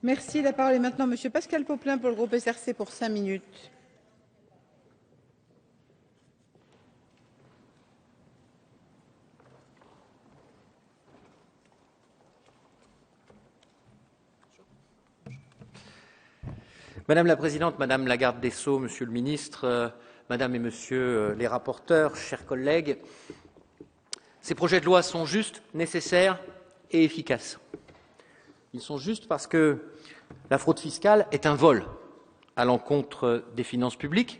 Merci. La parole est maintenant Monsieur Pascal Popelin pour le groupe SRC pour 5 minutes. Madame la Présidente, Madame la Garde des Sceaux, Monsieur le Ministre, Madame et Monsieur les rapporteurs, chers collègues, ces projets de loi sont justes, nécessaires et efficaces. Ils sont justes parce que la fraude fiscale est un vol à l'encontre des finances publiques.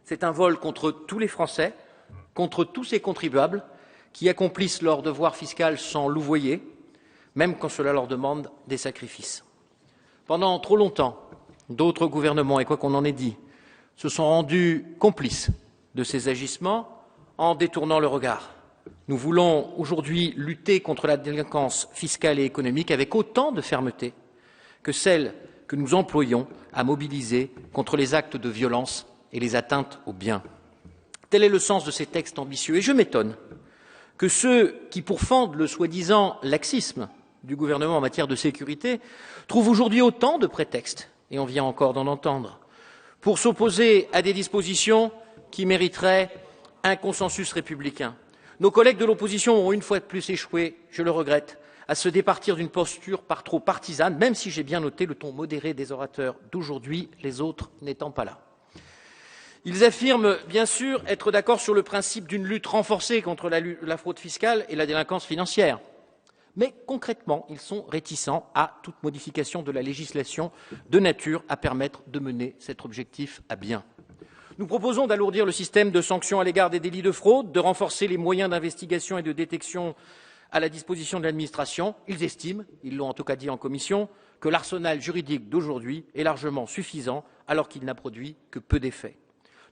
C'est un vol contre tous les Français, contre tous ces contribuables qui accomplissent leur devoir fiscal sans louvoyer, même quand cela leur demande des sacrifices. Pendant trop longtemps, d'autres gouvernements, et quoi qu'on en ait dit, se sont rendus complices de ces agissements en détournant le regard. Nous voulons aujourd'hui lutter contre la délinquance fiscale et économique avec autant de fermeté que celle que nous employons à mobiliser contre les actes de violence et les atteintes aux biens. Tel est le sens de ces textes ambitieux. Et je m'étonne que ceux qui pourfendent le soi-disant laxisme du gouvernement en matière de sécurité trouvent aujourd'hui autant de prétextes, et on vient encore d'en entendre, pour s'opposer à des dispositions qui mériteraient un consensus républicain. Nos collègues de l'opposition ont une fois de plus échoué, je le regrette, à se départir d'une posture par trop partisane, même si j'ai bien noté le ton modéré des orateurs d'aujourd'hui, les autres n'étant pas là. Ils affirment bien sûr être d'accord sur le principe d'une lutte renforcée contre la fraude fiscale et la délinquance financière. Mais concrètement, ils sont réticents à toute modification de la législation de nature à permettre de mener cet objectif à bien. Nous proposons d'alourdir le système de sanctions à l'égard des délits de fraude, de renforcer les moyens d'investigation et de détection à la disposition de l'administration. Ils estiment, ils l'ont en tout cas dit en commission, que l'arsenal juridique d'aujourd'hui est largement suffisant alors qu'il n'a produit que peu d'effets.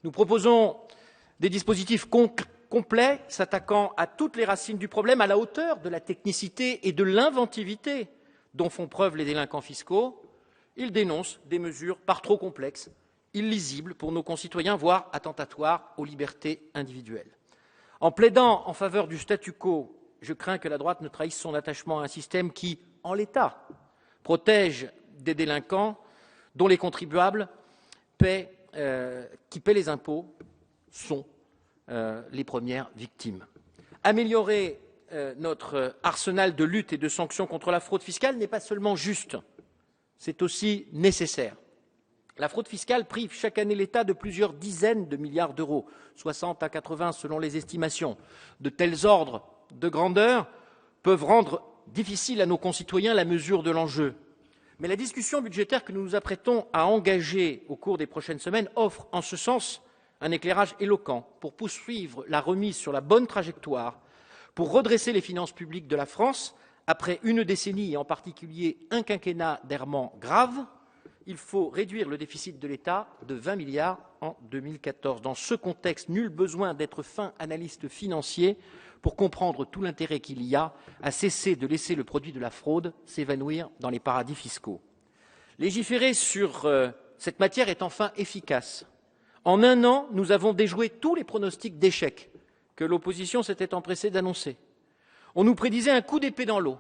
Nous proposons des dispositifs complets s'attaquant à toutes les racines du problème à la hauteur de la technicité et de l'inventivité dont font preuve les délinquants fiscaux. Ils dénoncent des mesures par trop complexes, illisibles pour nos concitoyens, voire attentatoires aux libertés individuelles. En plaidant en faveur du statu quo, je crains que la droite ne trahisse son attachement à un système qui, en l'état, protège des délinquants dont les contribuables qui paient les impôts sont les premières victimes. Améliorer notre arsenal de lutte et de sanctions contre la fraude fiscale n'est pas seulement juste, c'est aussi nécessaire. La fraude fiscale prive chaque année l'État de plusieurs dizaines de milliards d'euros, 60 à 80 selon les estimations. De tels ordres de grandeur peuvent rendre difficile à nos concitoyens la mesure de l'enjeu. Mais la discussion budgétaire que nous nous apprêtons à engager au cours des prochaines semaines offre en ce sens un éclairage éloquent pour poursuivre la remise sur la bonne trajectoire, pour redresser les finances publiques de la France après une décennie et en particulier un quinquennat d'errements graves. Il faut réduire le déficit de l'État de 20 milliards en 2014. Dans ce contexte, nul besoin d'être fin analyste financier pour comprendre tout l'intérêt qu'il y a à cesser de laisser le produit de la fraude s'évanouir dans les paradis fiscaux. Légiférer sur cette matière est enfin efficace. En un an, nous avons déjoué tous les pronostics d'échec que l'opposition s'était empressée d'annoncer. On nous prédisait un coup d'épée dans l'eau.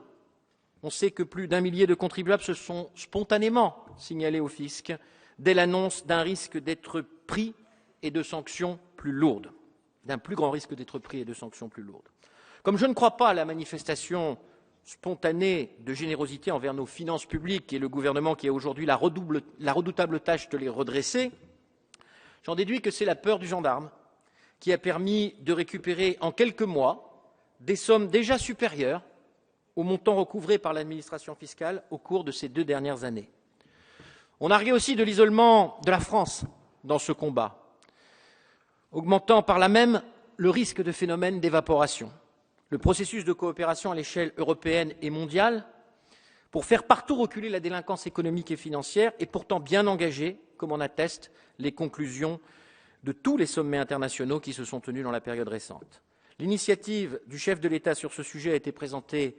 On sait que plus d'1 millier de contribuables se sont spontanément signalés au fisc dès l'annonce d'un risque d'être pris et de sanctions plus lourdes, d'un plus grand risque d'être pris et de sanctions plus lourdes. Comme je ne crois pas à la manifestation spontanée de générosité envers nos finances publiques et le gouvernement qui a aujourd'hui la redoutable tâche de les redresser, j'en déduis que c'est la peur du gendarme qui a permis de récupérer en quelques mois des sommes déjà supérieures au montant recouvré par l'administration fiscale au cours de ces 2 dernières années. On arguait aussi de l'isolement de la France dans ce combat, augmentant par là même le risque de phénomène d'évaporation. Le processus de coopération à l'échelle européenne et mondiale pour faire partout reculer la délinquance économique et financière est pourtant bien engagé, comme en attestent les conclusions de tous les sommets internationaux qui se sont tenus dans la période récente. L'initiative du chef de l'État sur ce sujet a été présentée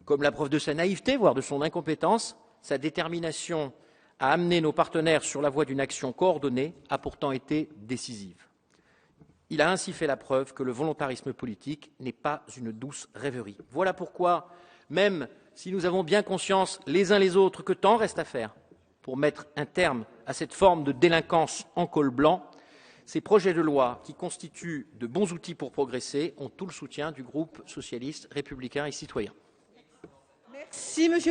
comme la preuve de sa naïveté, voire de son incompétence. Sa détermination à amener nos partenaires sur la voie d'une action coordonnée a pourtant été décisive. Il a ainsi fait la preuve que le volontarisme politique n'est pas une douce rêverie. Voilà pourquoi, même si nous avons bien conscience les uns les autres que tant reste à faire pour mettre un terme à cette forme de délinquance en col blanc, ces projets de loi qui constituent de bons outils pour progresser ont tout le soutien du groupe socialiste, républicain et citoyen. Merci, monsieur